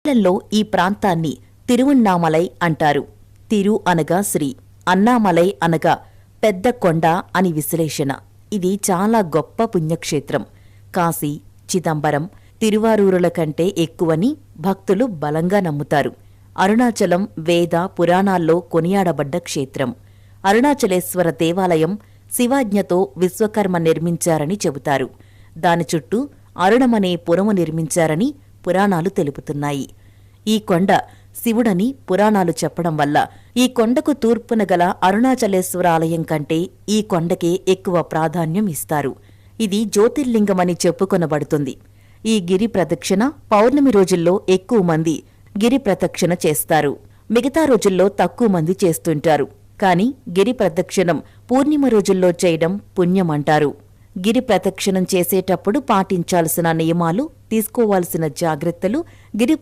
తమిళంలో ఈ ప్రాంతాన్ని తిరువణ్ణామలై అంటారు. తిరు అనగా శ్రీ, అన్నామలై అనగా పెద్ద కొండ అని విశ్లేషణ. ఇది చాలా గొప్ప పుణ్యక్షేత్రం. కాశీ, చిదంబరం, తిరువారూరుల కంటే ఎక్కువని భక్తులు బలంగా నమ్ముతారు. అరుణాచలం వేద పురాణాల్లో కొనియాడబడ్డ క్షేత్రం. అరుణాచలేశ్వర దేవాలయం శివాజ్ఞతో విశ్వకర్మ నిర్మించారని చెబుతారు. దాని చుట్టూ అరుణమనే పురము నిర్మించారని పురాణాలు తెలుపుతున్నాయి. ఈ కొండ శివుడని పురాణాలు చెప్పడం వల్ల ఈ కొండకు తూర్పున గల అరుణాచలేశ్వర ఆలయం కంటే ఈ కొండకే ఎక్కువ ప్రాధాన్యం ఇస్తారు. ఇది జ్యోతిర్లింగమని చెప్పుకొనబడుతుంది. ఈ గిరి ప్రదక్షిణ పౌర్ణమి రోజుల్లో ఎక్కువ మంది గిరి ప్రదక్షిణ చేస్తారు. మిగతా రోజుల్లో తక్కువ మంది చేస్తుంటారు. కాని గిరి ప్రదక్షిణం పూర్ణిమ రోజుల్లో చేయడం పుణ్యమంటారు. గిరి ప్రదక్షిణం చేసేటప్పుడు పాటించాల్సిన నియమాలు, తీసుకోవాల్సిన జాగ్రత్తలు, గిరి